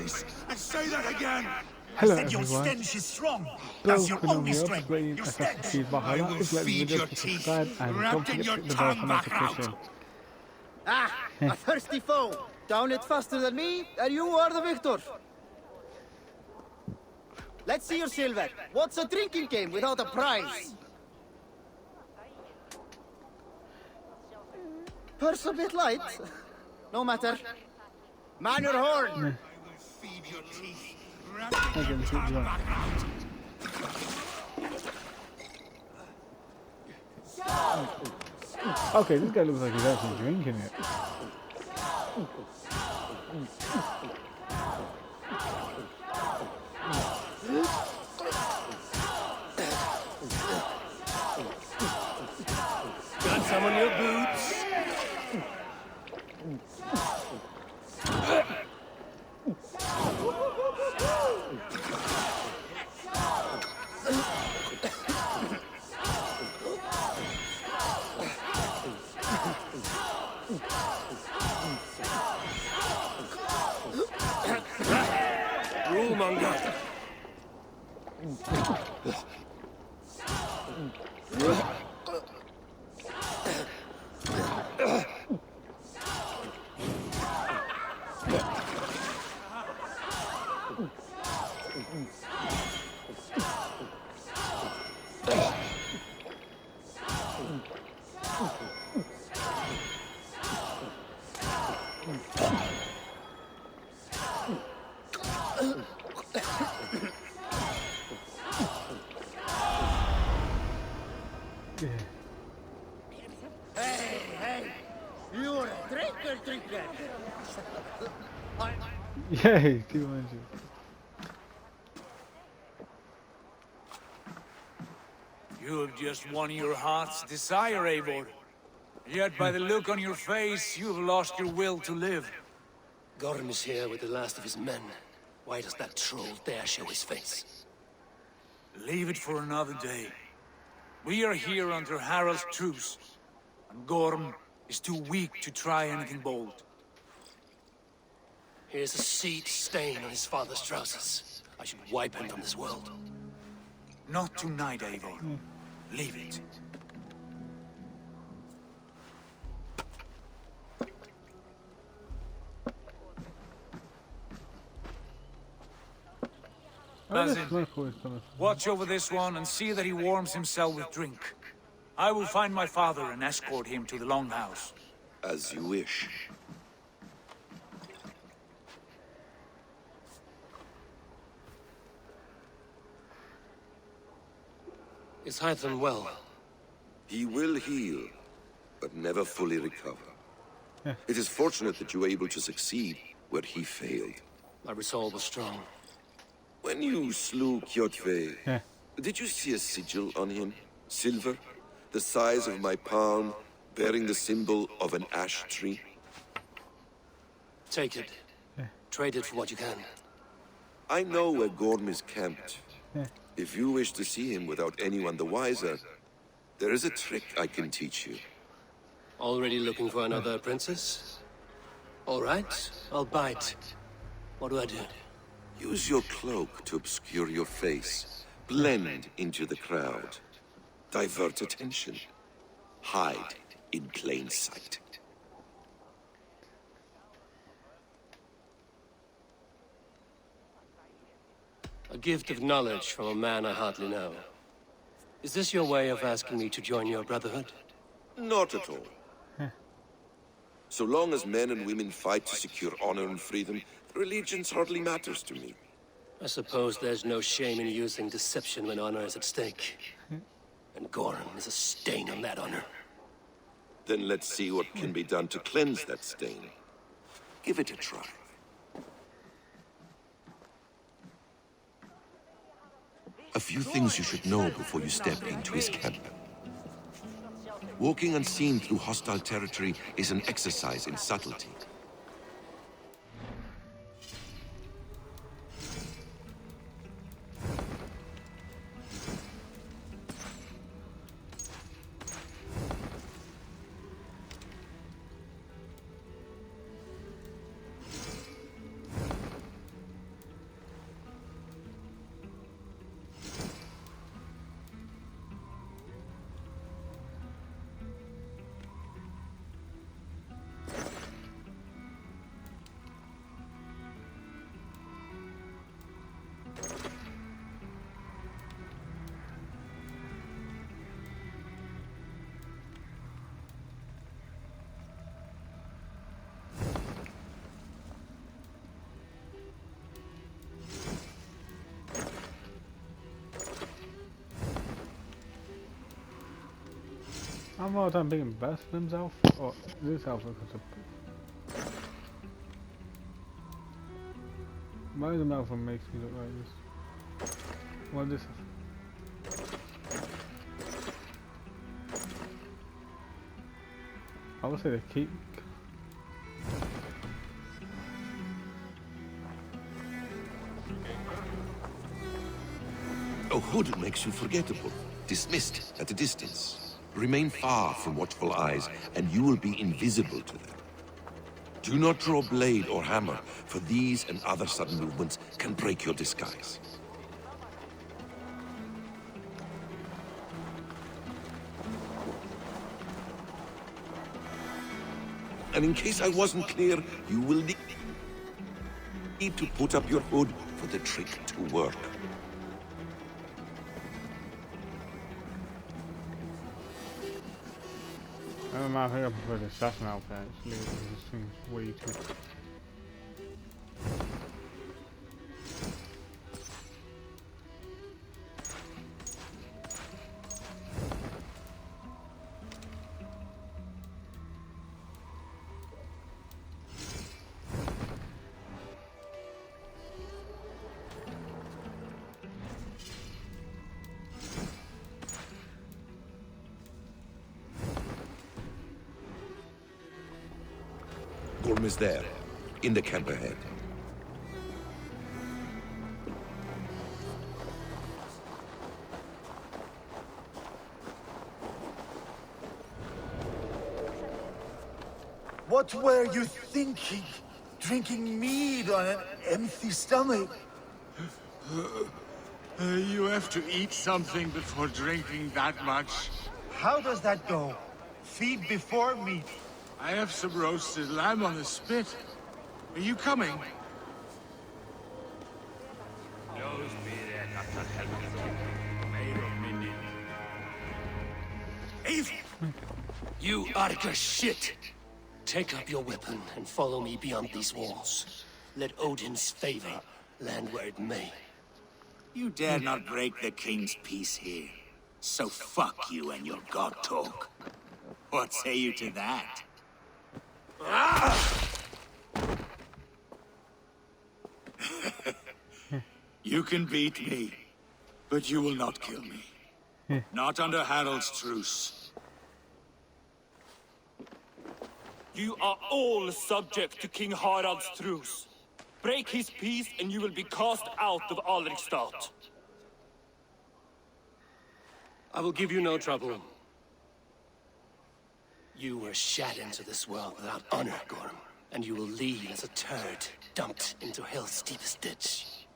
face and say that again. Hello Said your everyone, stench is strong. That's your welcome only here strength. playing Your Assassin's stench. Creed Valhalla. will If you like the feed video, your please teeth, subscribe and don't wrapped in forget to your click the bell for tongue back out. notification. Ah, a thirsty foe. Down it faster than me, and you are the victor. Let's see your silver. What's a drinking game without a prize? Purse a bit light. No matter. Man your horn. I will feed your teeth, wrapped in Okay, your let's keep tongue going. back out. Okay, this guy looks like he's actually drinking it. Got some on your boots. Rulemonger. Hey, you're a drinker. Yay, keep on you. You have just won your heart's desire, Eivor. Yet by the look on your face, you have lost your will to live. Gorm is here with the last of his men. Why does that troll dare show his face? Leave it for another day. We are here under Harald's truce, and Gorm is too weak to try anything bold. Here's a seed stain on his father's trousers. I should wipe him from this world. Not tonight, Eivor. Leave it. Basin, watch over this one and see that he warms himself with drink. I will find my father and escort him to the Longhouse. As you wish. Is Hytham well? He will heal, but never fully recover. It is fortunate that you were able to succeed where he failed. My resolve was strong. When you slew Kjotve, did you see a sigil on him? Silver, the size of my palm, bearing the symbol of an ash tree? Take it. Trade it for what you can. I know where Gorm is camped. If you wish to see him without anyone the wiser, there is a trick I can teach you. Already looking for another princess? All right, I'll bite. What do I do? Use your cloak to obscure your face. Blend into the crowd. Divert attention. Hide in plain sight. A gift of knowledge from a man I hardly know. Is this your way of asking me to join your brotherhood? Not at all. So long as men and women fight to secure honor and freedom, allegiance hardly matters to me. I suppose there's no shame in using deception when honor is at stake. And Gorm is a stain on that honor. Then let's see what can be done to cleanse that stain. Give it a try. A few things you should know before you step into his camp. Walking unseen through hostile territory is an exercise in subtlety. I'm more than being best himself or this alpha because of why the alpha makes me look like this? What is this? I would say the keep. A hood makes you forgettable, dismissed at a distance. Remain far from watchful eyes, and you will be invisible to them. Do not draw blade or hammer, for these and other sudden movements can break your disguise. And in case I wasn't clear, you will need to put up your hood for the trick to work. I don't know, I think I prefer the assassin outfit actually. This seems way too. Gorm is there, in the camp ahead. What were you thinking? Drinking mead on an empty stomach? You have to eat something before drinking that much. How does that go? Feed before meat. I have some roasted lamb on the spit. Are you coming? You Arga shit! Take up your weapon and follow me beyond these walls. Let Odin's favor land where it may. You dare not break the king's peace here. So fuck you and your god talk. What say you to that? You can beat me, but you will not kill me. Not under Harald's truce. You are all subject to King Harald's truce. Break his peace and you will be cast out of Alrikstad. I will give you no trouble. You were shat into this world without honor, Gorm, and you will leave as a turd dumped into hell's deepest ditch.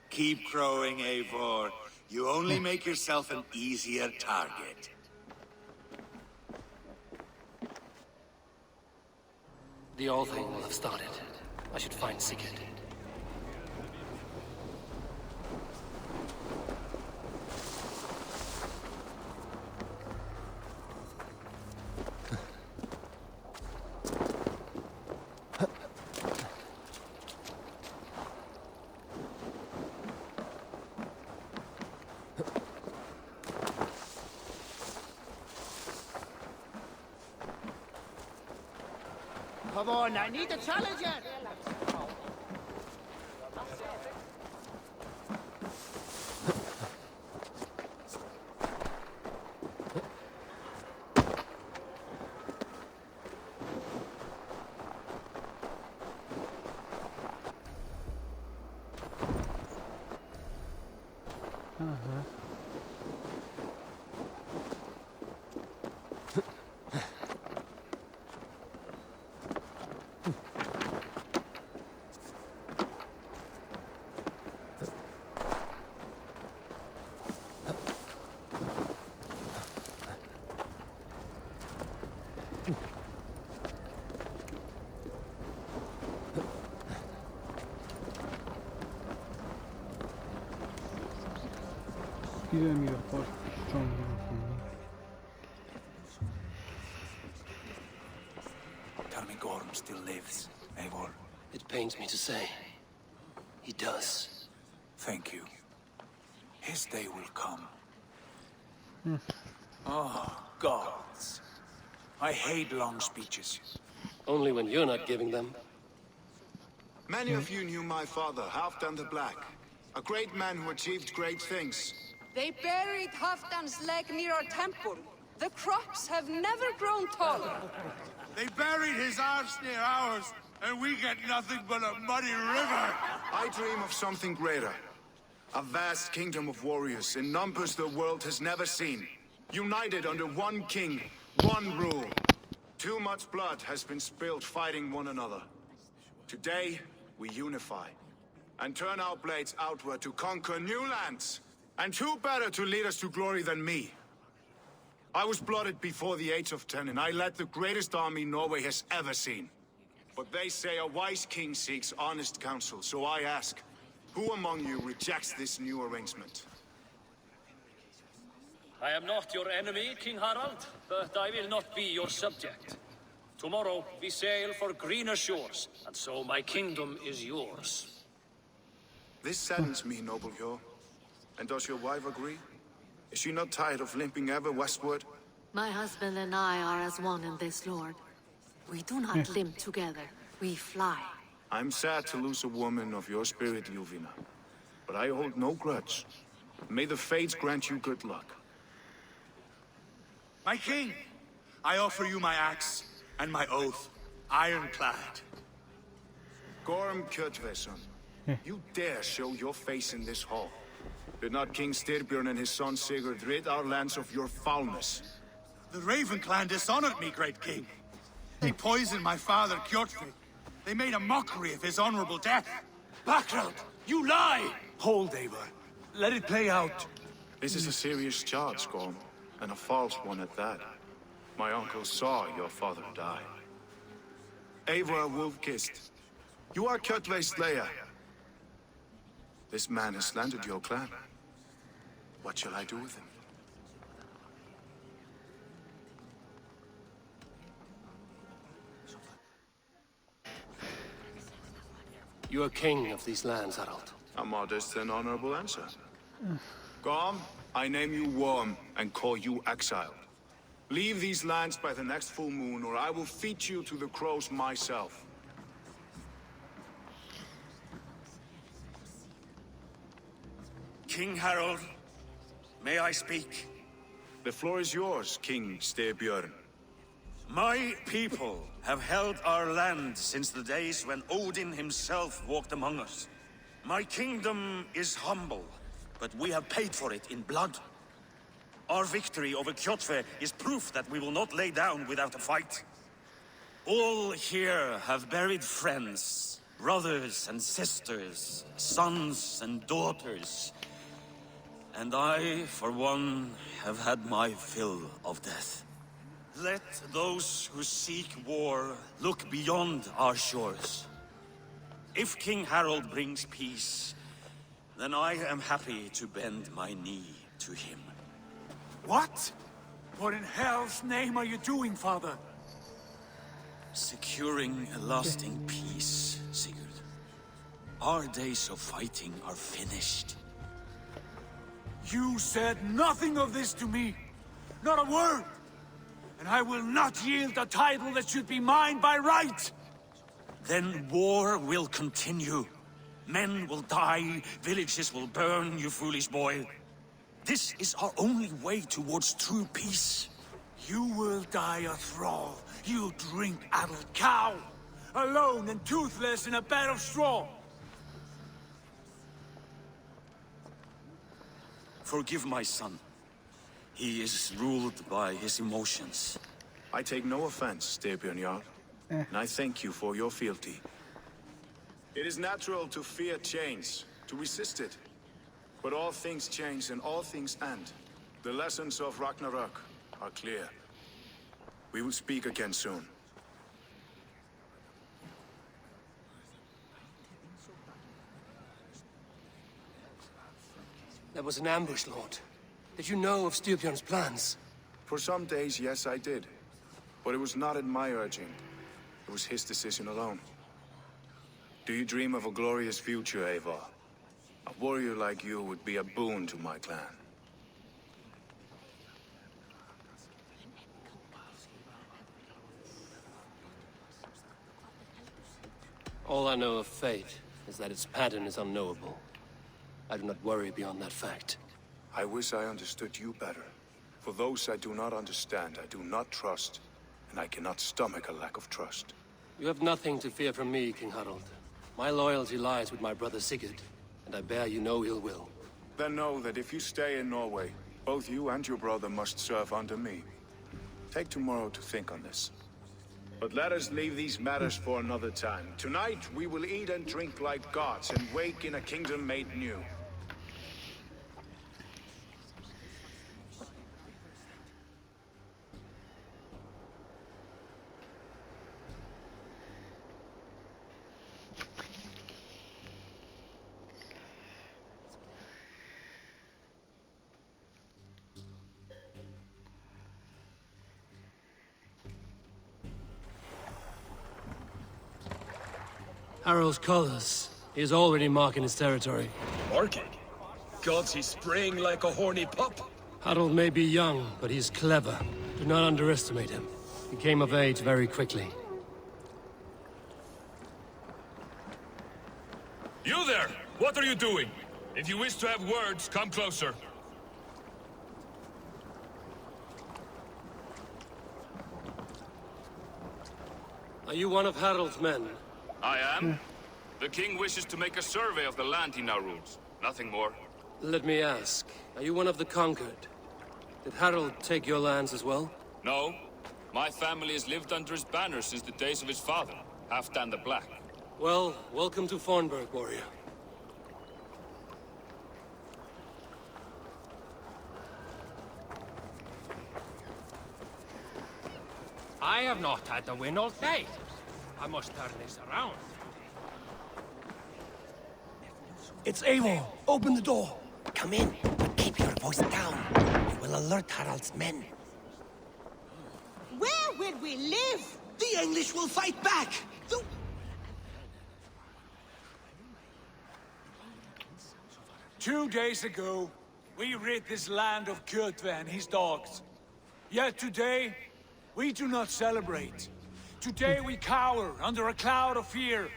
Keep crowing, Eivor. You only make yourself an easier target. The All Thing will have started. I should find Sigurd. Come on, I need a challenger! He's gonna be the first strong hero for me. Tell me Gorm still lives, Eivor. It pains me to say. He does. Thank you. His day will come. Oh, gods. I hate long speeches. Only when you're not giving them. Many of you knew my father, Halfdan the Black. A great man who achieved great things. They buried Halfdan's leg near our temple. The crops have never grown taller. They buried his arse near ours, and we get nothing but a muddy river. I dream of something greater. A vast kingdom of warriors in numbers the world has never seen. United under one king, one rule. Too much blood has been spilled fighting one another. Today, we unify. And turn our blades outward to conquer new lands. And who better to lead us to glory than me? I was blooded before the age of 10, and I led the greatest army Norway has ever seen. But they say a wise king seeks honest counsel, so I ask, who among you rejects this new arrangement? I am not your enemy, King Harald, but I will not be your subject. Tomorrow we sail for greener shores, and so my kingdom is yours. This saddens me, noble Hjor. And does your wife agree? Is she not tired of limping ever westward? My husband and I are as one in this, Lord. We do not limp together, we fly. I'm sad to lose a woman of your spirit, Yuvina. But I hold no grudge. May the fates grant you good luck. My king, I offer you my axe and my oath, ironclad. Gorm Kjotveson, you dare show your face in this hall. Did not King Styrbjörn and his son Sigurd rid our lands of your foulness? The Raven clan dishonored me, great king. They poisoned my father, Kjotve. They made a mockery of his honorable death. Background! You lie! Hold, Eivor. Let it play out. This is a serious charge, Gorm, and a false one at that. My uncle saw your father die. Eivor Wolf-Kissed, you are Kjotve's slayer. This man has slandered your clan. What shall I do with him? You are king of these lands, Harald. A modest and honorable answer. Gorm, I name you Worm and call you exiled. Leave these lands by the next full moon, or I will feed you to the crows myself. King Harold, may I speak? The floor is yours, King Styrbjörn. My people have held our land since the days when Odin himself walked among us. My kingdom is humble, but we have paid for it in blood. Our victory over Kjotve is proof that we will not lay down without a fight. All here have buried friends, brothers and sisters, sons and daughters. And I, for one, have had my fill of death. Let those who seek war look beyond our shores. If King Harold brings peace, then I am happy to bend my knee to him. What? What in hell's name are you doing, father? Securing a lasting peace, Sigurd. Our days of fighting are finished. You said nothing of this to me. Not a word. And I will not yield a title that should be mine by right. Then war will continue. Men will die, villages will burn, you foolish boy. This is our only way towards true peace. You will die a thrall, you drink-addled cow. Alone and toothless in a bed of straw. Forgive my son. He is ruled by his emotions. I take no offense, Styrbjörn Jarl. And I thank you for your fealty. It is natural to fear change, to resist it. But all things change and all things end. The lessons of Ragnarok are clear. We will speak again soon. That was an ambush, Lord. Did you know of Styrbjörn's plans? For some days, yes, I did. But it was not at my urging. It was his decision alone. Do you dream of a glorious future, Eivor? A warrior like you would be a boon to my clan. All I know of fate is that its pattern is unknowable. I do not worry beyond that fact. I wish I understood you better. For those I do not understand, I do not trust, and I cannot stomach a lack of trust. You have nothing to fear from me, King Harald. My loyalty lies with my brother Sigurd, and I bear you no ill will. Then know that if you stay in Norway, both you and your brother must serve under me. Take tomorrow to think on this. But let us leave these matters for another time. Tonight, we will eat and drink like gods and wake in a kingdom made new. Harald's colors. He is already marking his territory. Marking? Gods, he's spraying like a horny pup. Harald may be young, but he's clever. Do not underestimate him. He came of age very quickly. You there! What are you doing? If you wish to have words, come closer. Are you one of Harald's men? I am. The king wishes to make a survey of the land he now rules. Nothing more. Let me ask, are you one of the conquered? Did Harald take your lands as well? No. My family has lived under his banner since the days of his father, Halfdan the Black. Well, welcome to Fornburg, warrior. I have not had the wind all day. I must turn this around. It's Eivor. Open the door. Come in, but keep your voice down. You will alert Harald's men. Where will we live? The English will fight back. 2 days ago, we rid this land of Kjotve and his dogs. Yet today, we do not celebrate. Today we cower under a cloud of fear.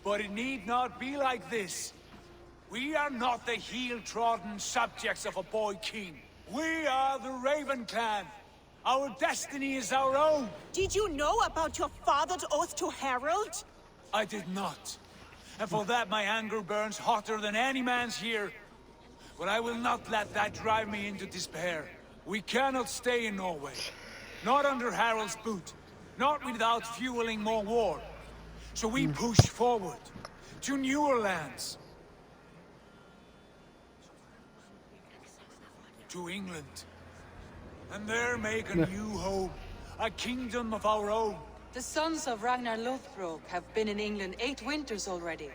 But it need not be like this. We are not the heel-trodden subjects of a boy king. We are the Raven clan. Our destiny is our own. Did you know about your father's oath to Harald? I did not. And for that my anger burns hotter than any man's here. But I will not let that drive me into despair. We cannot stay in Norway. Not under Harald's boot. Not without fueling more war. So we push forward. To newer lands. To England. And there make a new home. A kingdom of our own. The sons of Ragnar Lothbrok have been in England 8 winters already.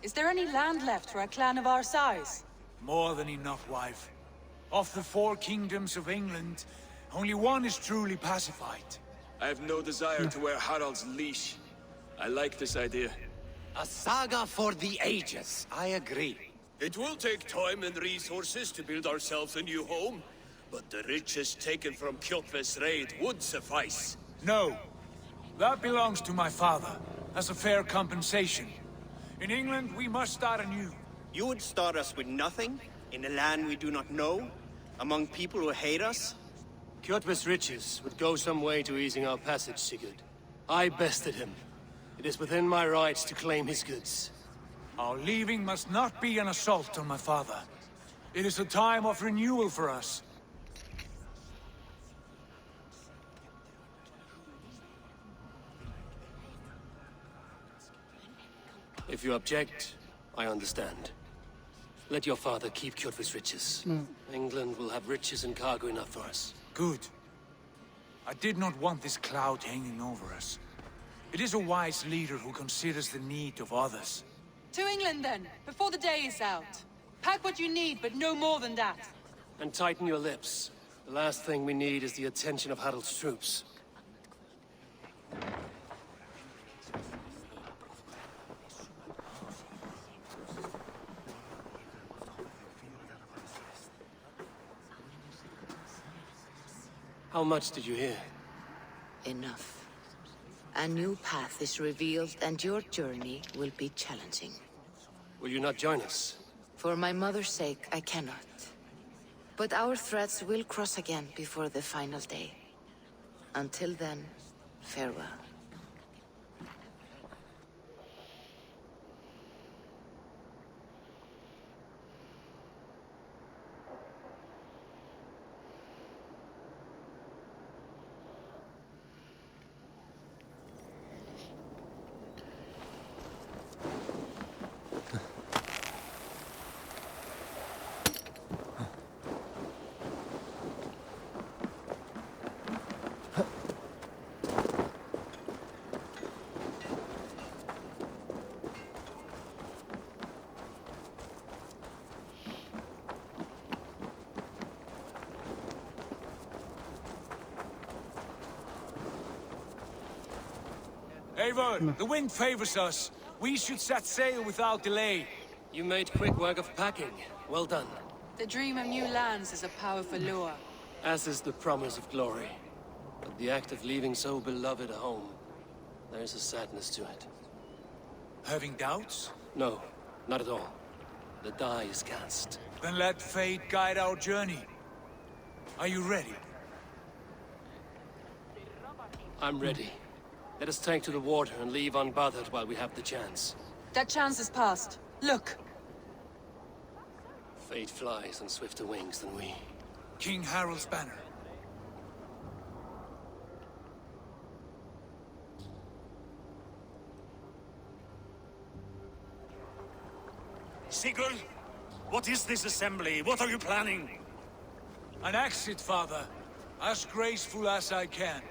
Is there any land left for a clan of our size? More than enough, wife. Of the 4 kingdoms of England, only one is truly pacified. I have no desire to wear Harald's leash. I like this idea. A saga for the ages. I agree. It will take time and resources to build ourselves a new home, but the riches taken from Kjotve's raid would suffice. No. That belongs to my father, as a fair compensation. In England, we must start anew. You would start us with nothing? In a land we do not know? Among people who hate us? Kjotve's riches would go some way to easing our passage, Sigurd. I bested him. It is within my rights to claim his goods. Our leaving must not be an assault on my father. It is a time of renewal for us. If you object, I understand. Let your father keep Kjotve's riches. England will have riches and cargo enough for us. Good. I did not want this cloud hanging over us. It is a wise leader who considers the need of others. To England then, before the day is out. Pack what you need, but no more than that. And tighten your lips. The last thing we need is the attention of Harald's troops. How much did you hear? Enough. A new path is revealed, and your journey will be challenging. Will you not join us? For my mother's sake, I cannot. But our threads will cross again before the final day. Until then, farewell. Eivor, the wind favors us. We should set sail without delay. You made quick work of packing. Well done. The dream of new lands is a powerful lure. As is the promise of glory. But the act of leaving so beloved a home, there's a sadness to it. Having doubts? No, not at all. The die is cast. Then let fate guide our journey. Are you ready? I'm ready. Let us take to the water and leave unbothered while we have the chance. That chance is past. Look! Fate flies on swifter wings than we. King Harald's banner. Sigurd, what is this assembly? What are you planning? An exit, father. As graceful as I can.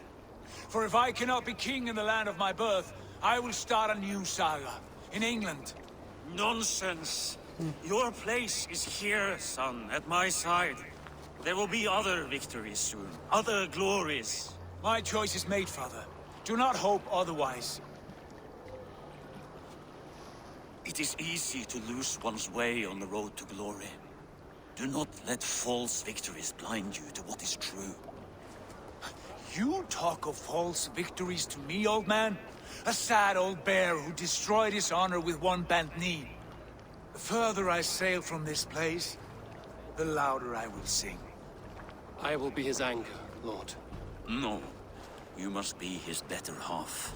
For if I cannot be king in the land of my birth, I will start a new saga. In England. Nonsense. Your place is here, son, at my side. There will be other victories soon. Other glories. My choice is made, father. Do not hope otherwise. It is easy to lose one's way on the road to glory. Do not let false victories blind you to what is true. You talk of false victories to me, old man? A sad old bear who destroyed his honor with one bent knee. The further I sail from this place, the louder I will sing. I will be his anger, Lord. No. You must be his better half.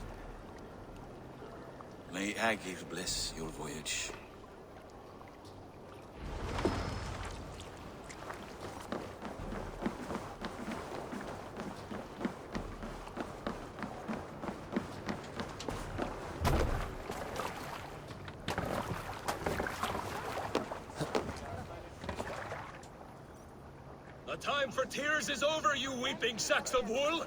May Agir bless your voyage. The time for tears is over, you weeping sacks of wool!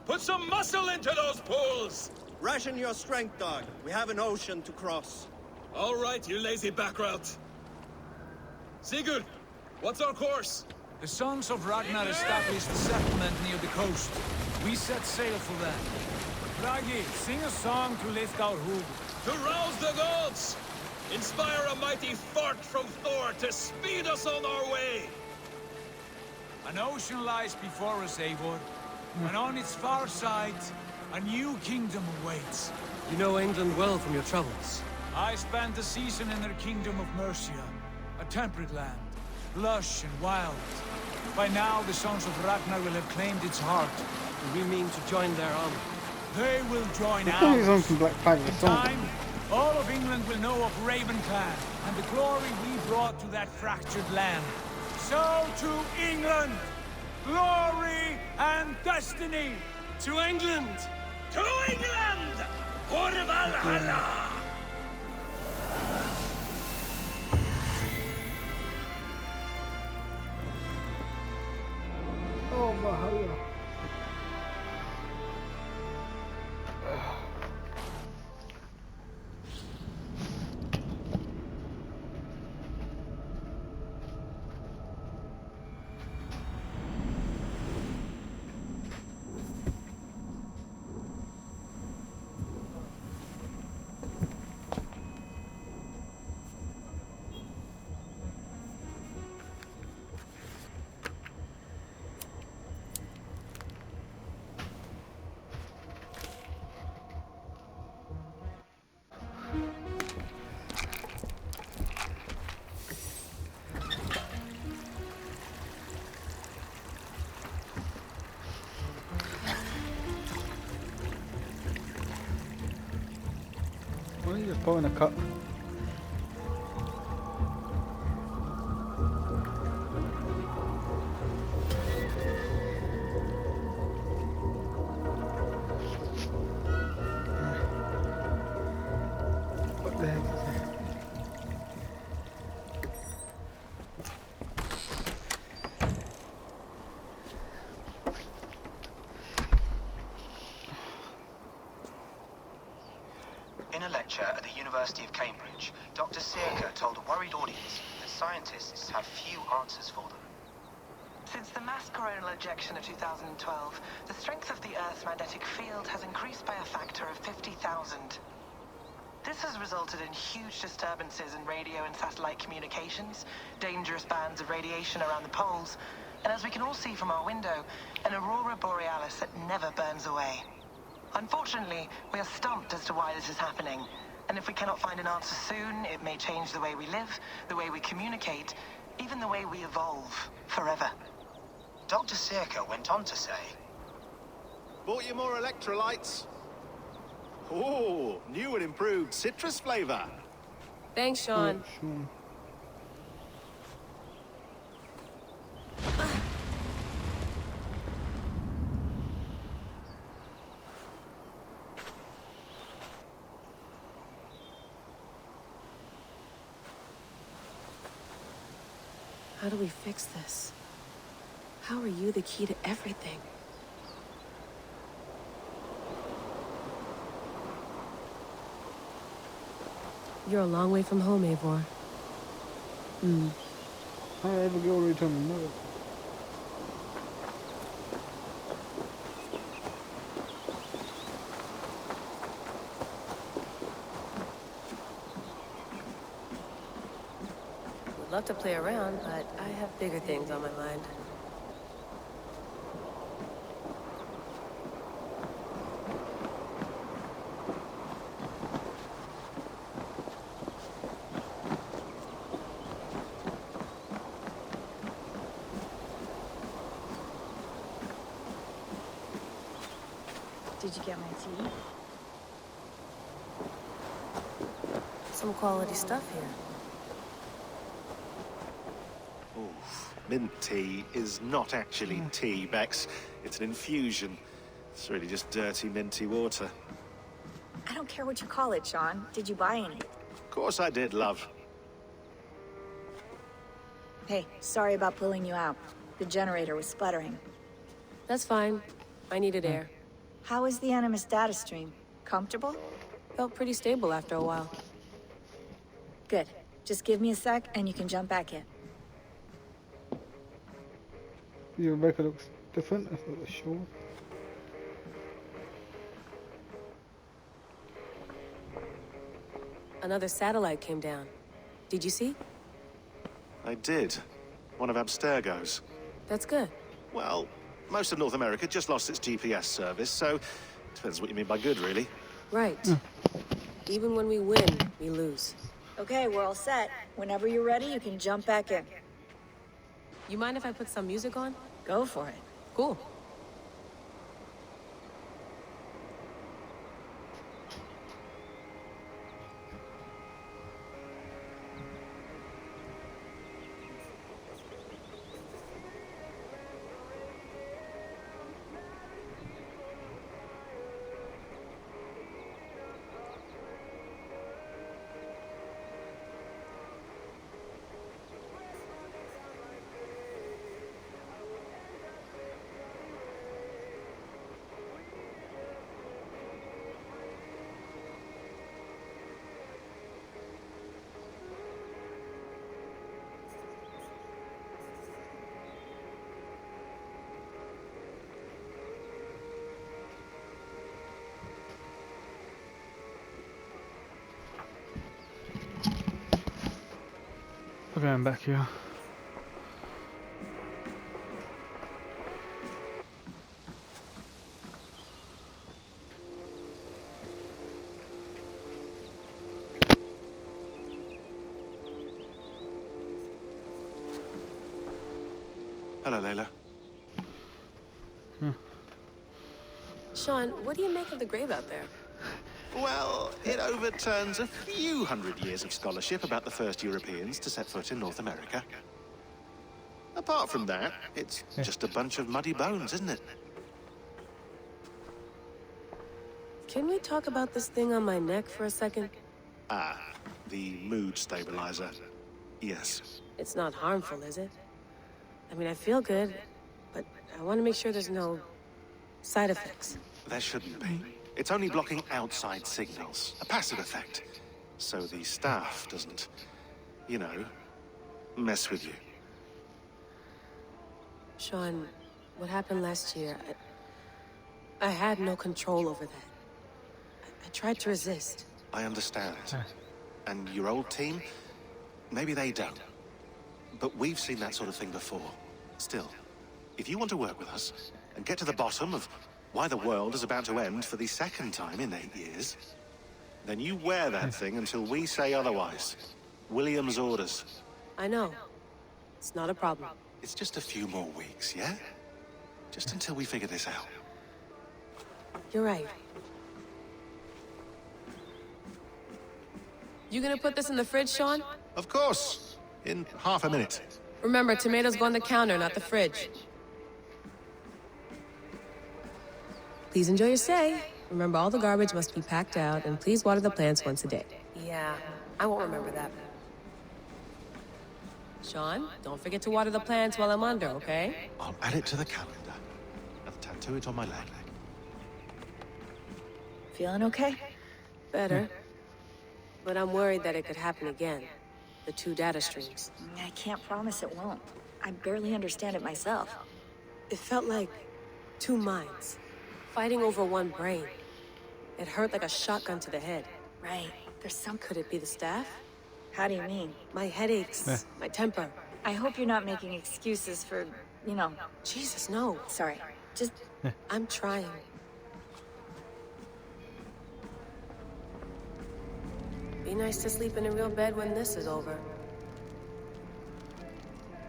Put some muscle into those pulls! Ration your strength, dog. We have an ocean to cross. All right, you lazy backrout. Sigurd, what's our course? The sons of Ragnar established a settlement near the coast. We set sail for them. Bragi, sing a song to lift our hoof. To rouse the gods! Inspire a mighty fart from Thor to speed us on our way! An ocean lies before us, Eivor. And on its far side, a new kingdom awaits. You know England well from your travels. I spent a season in their kingdom of Mercia. A temperate land, lush and wild. By now, the sons of Ragnar will have claimed its heart. And we mean to join their army. They will join I thought he was on ours. from Black Panther. In time, all of England will know of Ravenclan and the glory we brought to that fractured land. So to England, glory and destiny. To England! To England! For Valhalla! Oh, Valhalla. Just put in a cut. What the heck is that? In a lecture at the University of Cambridge, Dr. Sirka told a worried audience that scientists have few answers for them. Since the mass coronal ejection of 2012, the strength of the Earth's magnetic field has increased by a factor of 50,000. This has resulted in huge disturbances in radio and satellite communications, dangerous bands of radiation around the poles, and as we can all see from our window, an aurora borealis that never burns away. Unfortunately, we are stumped as to why this is happening, and if we cannot find an answer soon, it may change the way we live, the way we communicate, even the way we evolve, forever. Dr. Sirka went on to say, Bought you more electrolytes? Oh, new and improved citrus flavor. Thanks, Sean. How do we fix this? How are you the key to everything? You're a long way from home, Eivor. I ever go return the mother. Would love to play around, but I have bigger things on my mind. Did you get my tea? Some quality stuff here. Mint tea is not actually tea, Bex. It's an infusion. It's really just dirty, minty water. I don't care what you call it, Sean. Did you buy any? Of course I did, love. Hey, sorry about pulling you out. The generator was sputtering. That's fine. I needed air. How is the Animus data stream? Comfortable? Felt pretty stable after a while. Good. Just give me a sec and you can jump back in. Your record looks different, I thought it was sure. Another satellite came down. Did you see? I did. One of Abstergo's. That's good. Well, most of North America just lost its GPS service, so depends what you mean by good, really. Right. Even when we win, we lose. Okay, we're all set. Whenever you're ready, you can jump back in. You mind if I put some music on? Go for it. Cool. Okay, I'm back here. Hello, Layla. Sean, what do you make of the grave out there? Well, it overturns a few hundred years of scholarship about the first Europeans to set foot in North America. Apart from that, it's just a bunch of muddy bones, isn't it? Can we talk about this thing on my neck for a second? Ah, the mood stabilizer. Yes. It's not harmful, is it? I mean, I feel good, but I want to make sure there's no side effects. There shouldn't be. It's only blocking outside signals, a passive effect. So the staff doesn't, you know, mess with you. Sean, what happened last year, I had no control over that. I tried to resist. I understand. And your old team, maybe they don't. But we've seen that sort of thing before. Still, if you want to work with us and get to the bottom of why the world is about to end for the second time in 8 years, then you wear that thing until we say otherwise. William's orders. I know. It's not a problem. It's just a few more weeks, yeah? Just until we figure this out. You're right. You gonna put this in the fridge, Sean? Of course. In half a minute. Remember, tomatoes go on the counter, not the fridge. Please enjoy your stay. Remember, all the garbage must be packed out, and please water the plants once a day. Yeah, I won't remember that. Sean, don't forget to water the plants while I'm under, okay? I'll add it to the calendar and tattoo it on my leg. Feeling okay? Better. But I'm worried that it could happen again. The 2 data streams. I can't promise it won't. I barely understand it myself. It felt like 2 minds, fighting over 1 brain. It hurt like a shotgun to the head. Right. There's some... Could it be the staff? How do you mean? My headaches, my temper. I hope you're not making excuses for, you know... Jesus, no. Sorry. Just... I'm trying. Be nice to sleep in a real bed when this is over.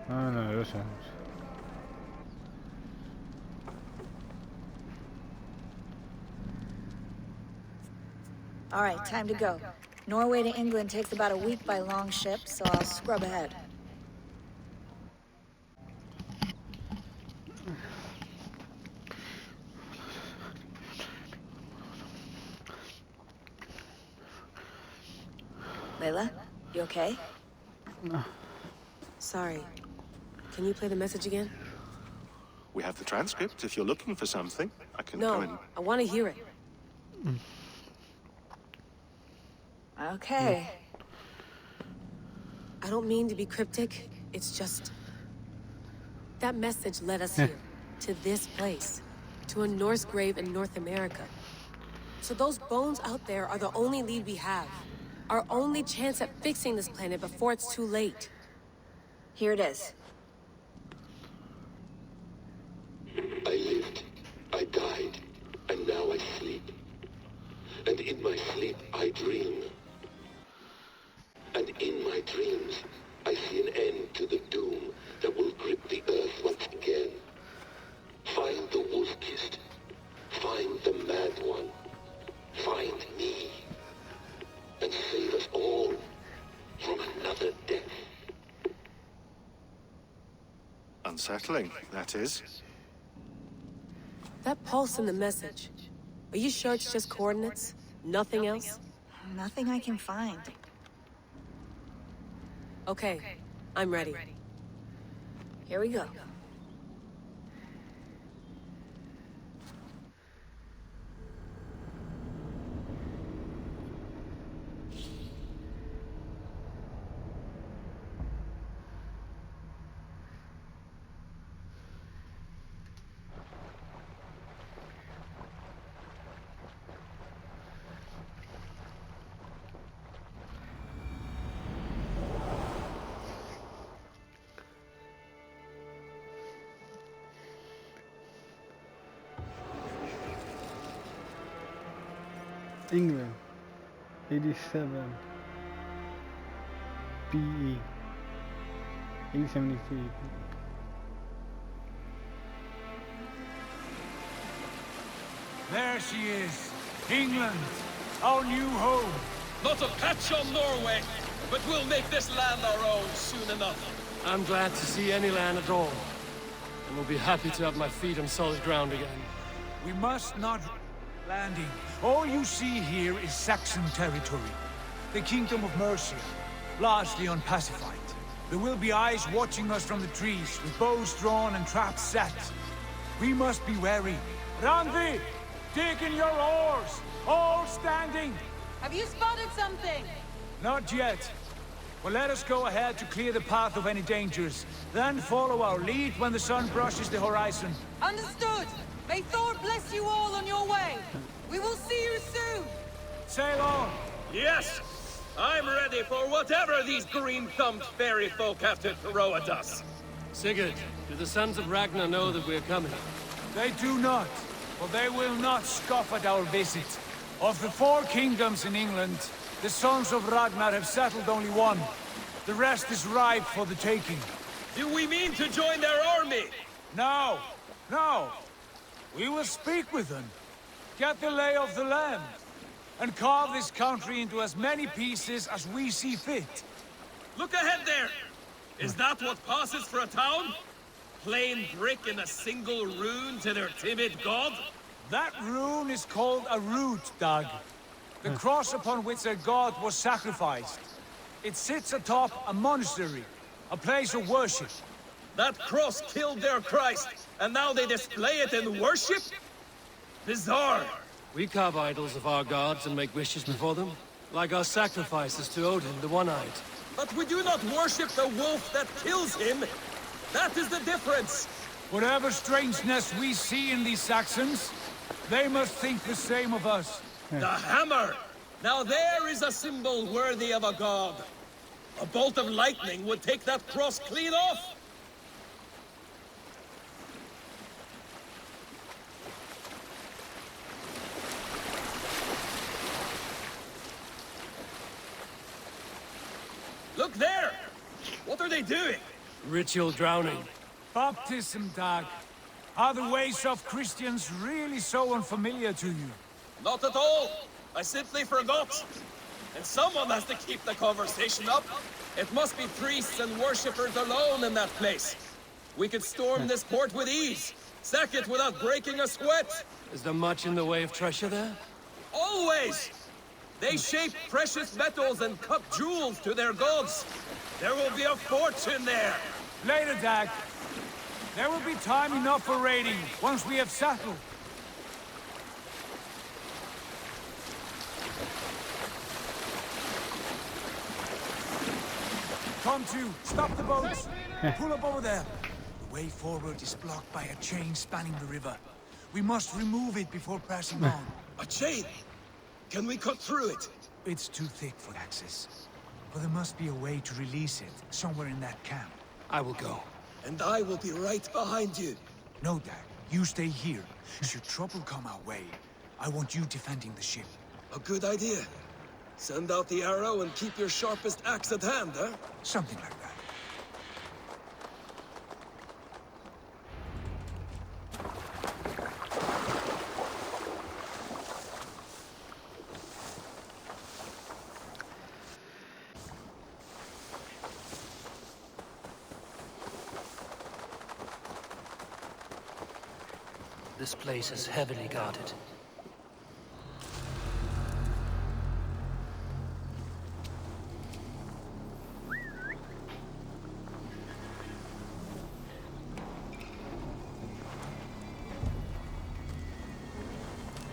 Oh no, this happens. All right, time to go. Norway to England takes about a week by long ship, so I'll scrub ahead. Layla, you okay? No. Sorry. Can you play the message again? We have the transcript. If you're looking for something, I can No, go in. I want to hear it. Okay. I don't mean to be cryptic. It's just... that message led us here. To this place. To a Norse grave in North America. So those bones out there are the only lead we have. Our only chance at fixing this planet before it's too late. Here it is. I lived, I died, and now I sleep. And in my sleep I dream. And in my dreams, I see an end to the doom that will grip the earth once again. Find the wolf-kissed. Find the mad one. Find me. And save us all from another death. Unsettling, that is. That pulse in the message. Are you sure it's just coordinates? Nothing else? Nothing I can find. Okay, I'm ready. Here we go. England, 87 BE, 873. There she is, England. our new home. Not a patch on Norway, but we'll make this land our own soon enough. I'm glad to see any land at all. And will be happy to have my feet on solid ground again. We must not landing. All you see here is Saxon territory. The Kingdom of Mercia, largely unpacified. There will be eyes watching us from the trees, with bows drawn and traps set. We must be wary. Randvi, dig in your oars! All standing! Have you spotted something? Not yet. Well, let us go ahead to clear the path of any dangers. Then follow our lead when the sun brushes the horizon. Understood! May Thor bless you all on your way! We will see you soon! Sail on! Yes! I'm ready for whatever these green-thumbed fairy folk have to throw at us. Sigurd, do the sons of Ragnar know that we're coming? They do not, for they will not scoff at our visit. Of the 4 kingdoms in England, the sons of Ragnar have settled only one. The rest is ripe for the taking. Do we mean to join their army? No, no. We will speak with them, get the lay of the land, and carve this country into as many pieces as we see fit. Look ahead there! Is that what passes for a town? Plain brick in a single rune to their timid god? That rune is called a root, Dag. The cross upon which their god was sacrificed. It sits atop a monastery, a place of worship. That cross killed their Christ, and now they display it in worship? Bizarre! We carve idols of our gods and make wishes before them, like our sacrifices to Odin, the One-Eyed. But we do not worship the wolf that kills him! That is the difference! Whatever strangeness we see in these Saxons, they must think the same of us. The hammer! Now there is a symbol worthy of a god. A bolt of lightning would take that cross clean off! Look there! What are they doing? Ritual drowning. Baptism, Dag. Are the ways of Christians really so unfamiliar to you? Not at all! I simply forgot! And someone has to keep the conversation up! It must be priests and worshippers alone in that place! We could storm this port with ease! Sack it without breaking a sweat! Is there much in the way of treasure there? Always! They shape precious metals and cut jewels to their gods! There will be a fortune there! Later, Dag. There will be time enough for raiding, once we have settled. Come to, stop the boats! Pull up over there. The way forward is blocked by a chain spanning the river. We must remove it before pressing on. A chain? Can we cut through it? It's too thick for access. But there must be a way to release it, somewhere in that camp. I will go. And I will be right behind you. No, Dag. You stay here. Should trouble come our way, I want you defending the ship. A good idea. Send out the arrow and keep your sharpest axe at hand, huh? Something like that. This place is heavily guarded.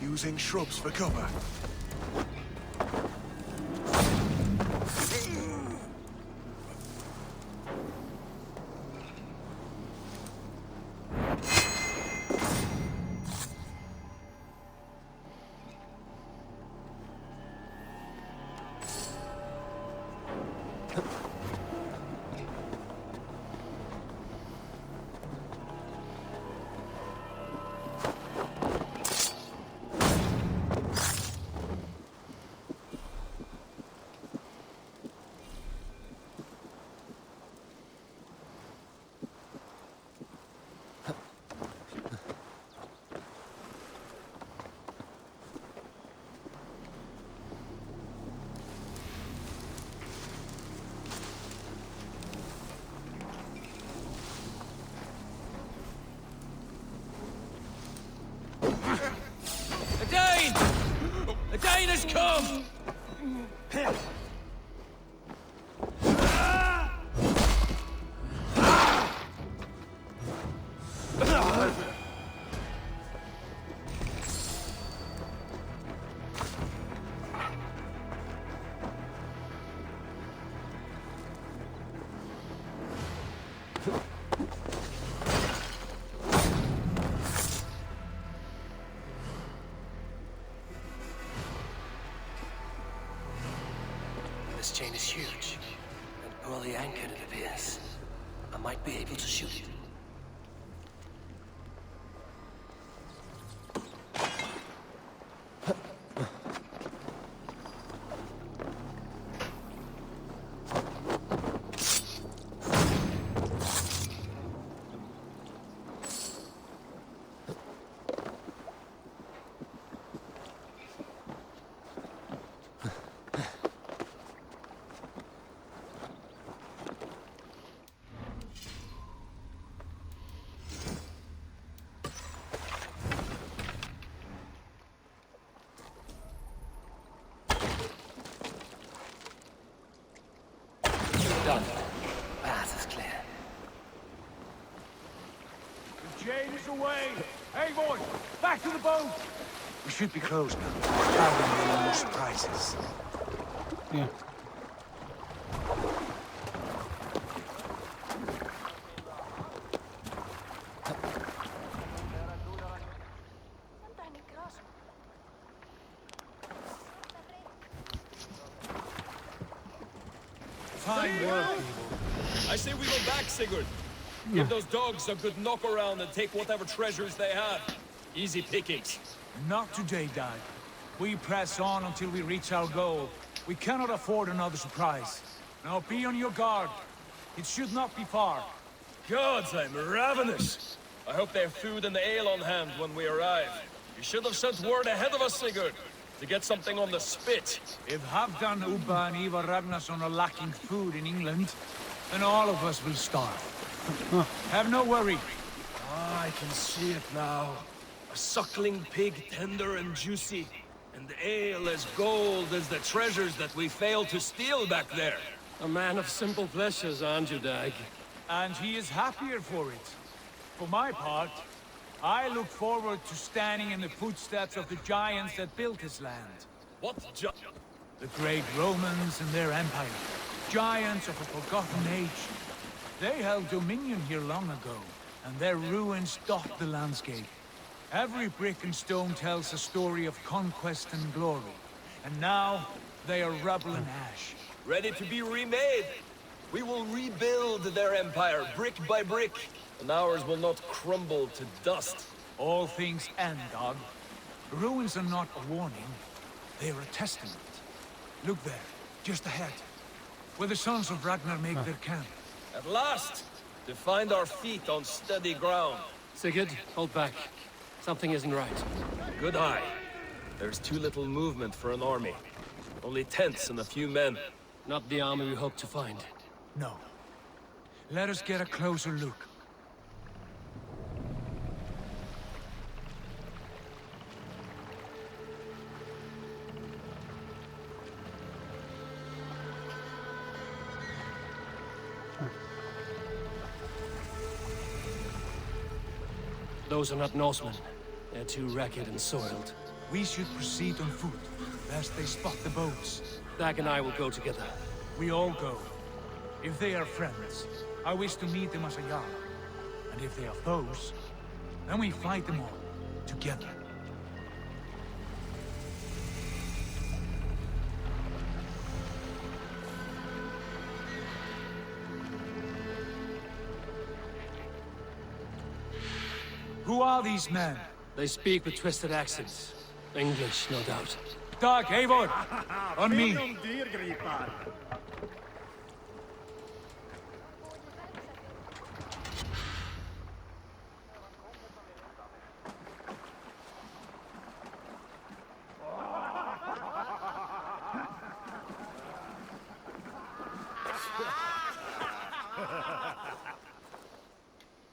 Using shrubs for cover. Come! This chain is huge, and poorly anchored, it appears. I might be able to shoot it. Done. Path is clear. The chain is away! Hey, boys! Back to the boat! We should be close now. Carrying any more surprises. Yeah. Fine work, people. I say we go back, Sigurd. Give those dogs a good knock around and take whatever treasures they have. Easy pickings. Not today, Dad. We press on until we reach our goal. We cannot afford another surprise. Now be on your guard. It should not be far. Gods, I'm ravenous. I hope they have food and ale on hand when we arrive. You should have sent word ahead of us, Sigurd, to get something on the spit. If Halfdan, Ubba, and Ivar Ragnarsson are lacking food in England, then all of us will starve. Have no worry. Ah, I can see it now. A suckling pig, tender and juicy, and ale as gold as the treasures that we failed to steal back there. A man of simple pleasures, aren't you, Dag? And he is happier for it. For my part, I look forward to standing in the footsteps of the giants that built this land. What The great Romans and their empire. Giants of a forgotten age. They held dominion here long ago, and their ruins dot the landscape. Every brick and stone tells a story of conquest and glory. And now, they are rubble and ash. Ready to be remade. We will rebuild their empire, brick by brick, and ours will not crumble to dust. All things end, Dog. Ruins are not a warning. They are a testament. Look there, just ahead, where the sons of Ragnar make their camp. At last, to find our feet on steady ground. Sigurd, hold back. Something isn't right. Good eye. There's too little movement for an army. Only tents and a few men. Not the army we hoped to find. No. Let us get a closer look. Those are not Norsemen. They're too ragged and soiled. We should proceed on foot, lest they spot the boats. Dag and I will go together. We all go. If they are friends, I wish to meet them as a Jarl. And if they are foes, then we fight them all, together. Who are these men? They speak with twisted accents. English, no doubt. Dag, Eivor! On me!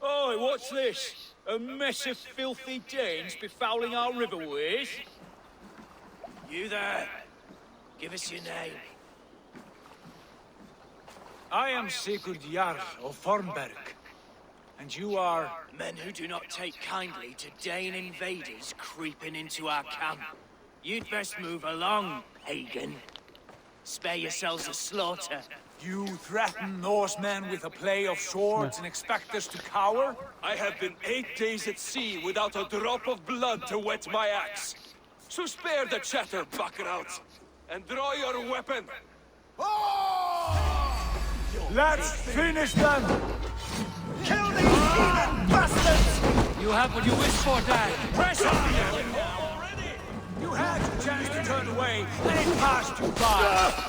Oi, what's this? A mess of filthy Danes befouling our riverways? You there! Give us your name. I am Sigurd Jarl of Fornberg. And you are... Men who do not take kindly to Dane invaders creeping into our camp. You'd best move along, pagan. Spare yourselves a slaughter. You threaten Norsemen with a play of swords and expect us to cower? I have been 8 days at sea without a drop of blood to wet my axe. So spare the chatter, buckerouts, and draw your weapon. Let's finish them! Kill these heathen bastards! You have what you wish for, Dad. Press on the enemy! You had your chance to turn away, and it passed you by.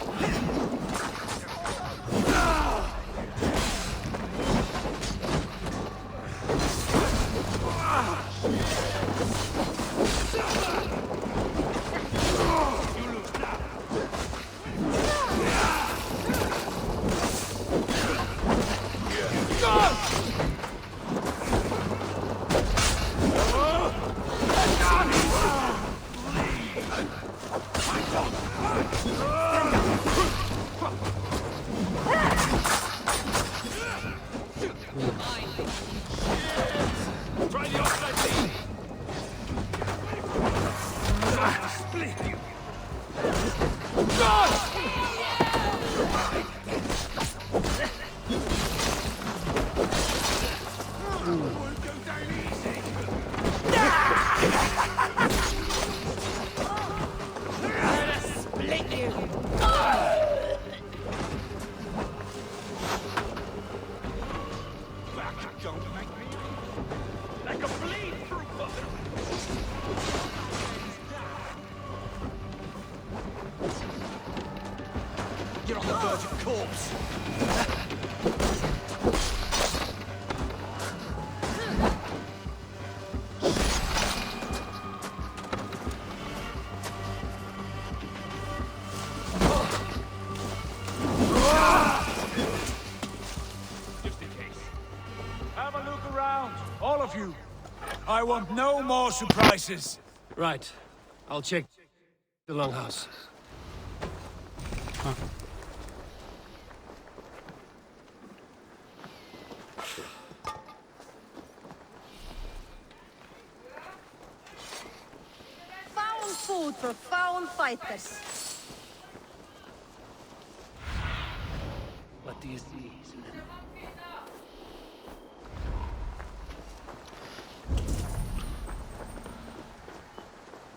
Try the offside team. Split you. Split you! Back, don't make me. Like a bleed through butter. You're on the verge of corpse. Just in case. Have a look around, all of you. I want no more surprises. Right. I'll check the longhouse. Found food for found fighters. What do you see?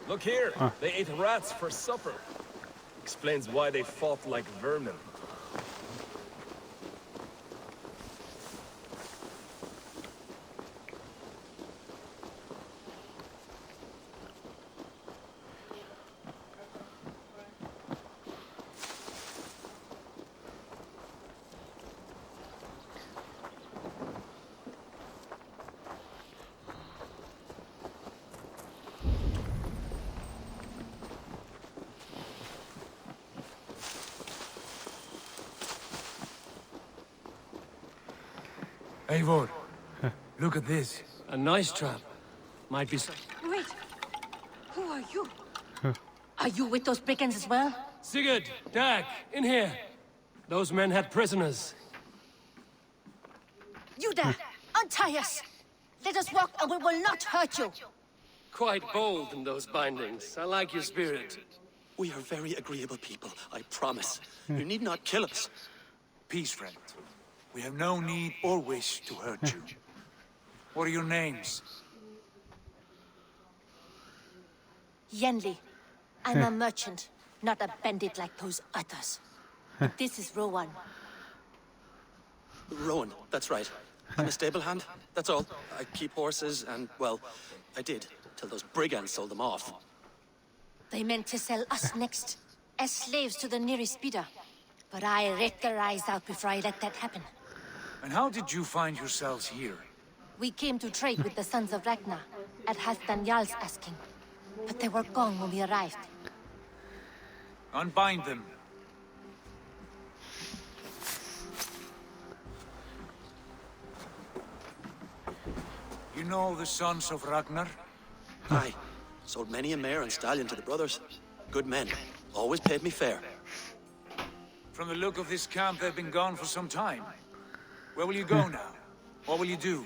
Look here, they ate rats for supper. Explains why they fought like vermin. Eivor, look at this. A nice trap. Might be... Wait, who are you? Are you with those brigands as well? Sigurd! Dag! In here! Those men had prisoners. You there! Untie us! Let us walk and we will not hurt you! Quite bold in those bindings. I like your spirit. We are very agreeable people, I promise. You need not kill us. Peace, friend. We have no need or wish to hurt you. What are your names? Yenli. I'm a merchant, not a bandit like those others. This is Rowan. Rowan, that's right. I'm a stable hand, that's all. I keep horses and, well, I did, till those brigands sold them off. They meant to sell us next, as slaves to the nearest bidder. But I ripped their eyes out before I let that happen. And how did you find yourselves here? We came to trade with the Sons of Ragnar, at Halfdan Jarl's asking. But they were gone when we arrived. Unbind them. You know the Sons of Ragnar? Aye. Sold many a mare and stallion to the brothers. Good men. Always paid me fair. From the look of this camp, they've been gone for some time. Where will you go now? What will you do?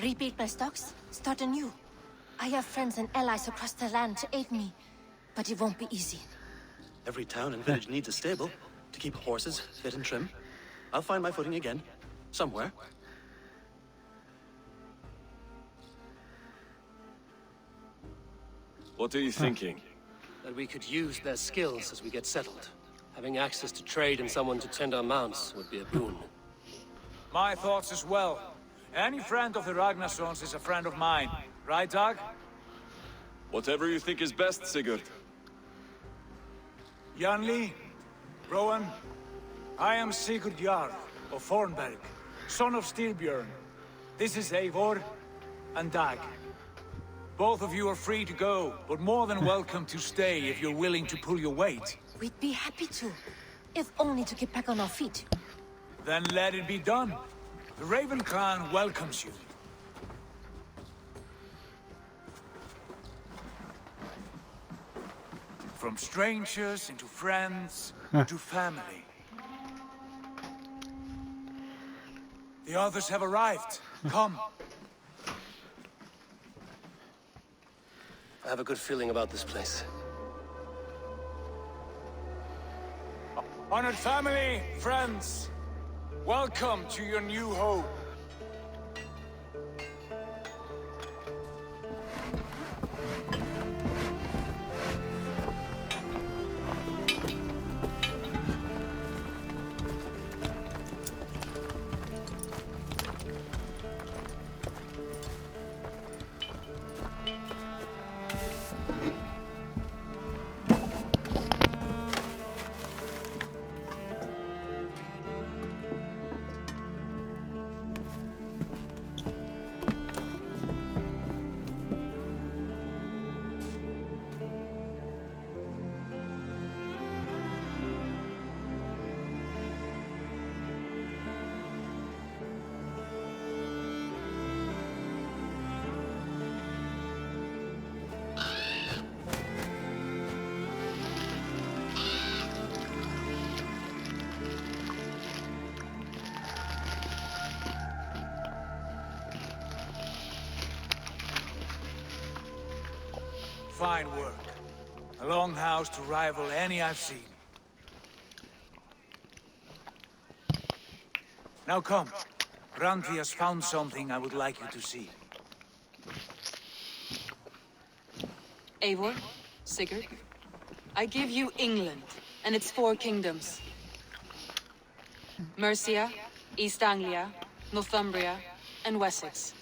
Rebuild my stocks, start anew. I have friends and allies across the land to aid me, but it won't be easy. Every town and village needs a stable to keep horses fit and trim. I'll find my footing again, somewhere. What are you thinking? That we could use their skills as we get settled. Having access to trade and someone to tend our mounts would be a boon. My thoughts as well. Any friend of the Ragnarsons is a friend of mine. Right, Dag? Whatever you think is best, Sigurd. Janli, Rowan, I am Sigurd Jarl of Fornberg, son of Styrbjörn. This is Eivor and Dag. Both of you are free to go, but more than welcome to stay if you're willing to pull your weight. We'd be happy to, if only to get back on our feet. Then let it be done. The Raven Clan welcomes you. From strangers into friends to family. The others have arrived. Come. I have a good feeling about this place. Honored family, friends, welcome to your new home. Fine work. A longhouse to rival any I've seen. Now come. Randvi has found something I would like you to see. Eivor, Sigurd, I give you England and its 4 kingdoms. Mercia, East Anglia, Northumbria, and Wessex.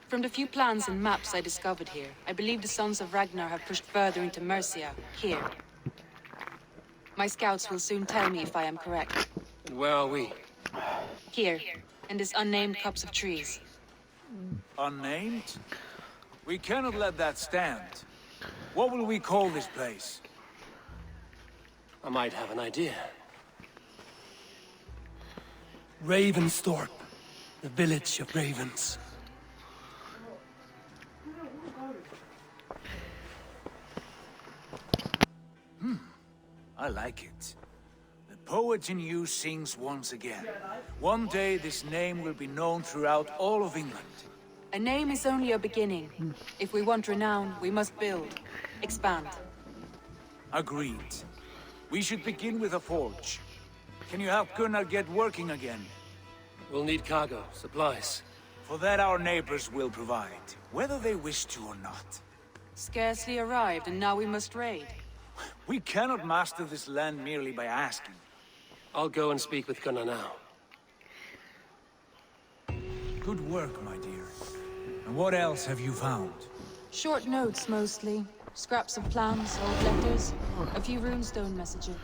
From the few plans and maps I discovered here, I believe the Sons of Ragnar have pushed further into Mercia, here. My scouts will soon tell me if I am correct. And where are we? Here, in this unnamed copse of trees. Unnamed? We cannot let that stand. What will we call this place? I might have an idea. Ravensthorpe, the village of ravens. I like it. The poet in you sings once again. One day this name will be known throughout all of England. A name is only a beginning. If we want renown, we must build, expand. Agreed. We should begin with a forge. Can you help Gunnar get working again? We'll need cargo, supplies. For that our neighbors will provide, whether they wish to or not. Scarcely arrived, and now we must raid. We cannot master this land merely by asking. I'll go and speak with Gunnar now. Good work, my dear. And what else have you found? Short notes, mostly. Scraps of plans, old letters, a few runestone messages.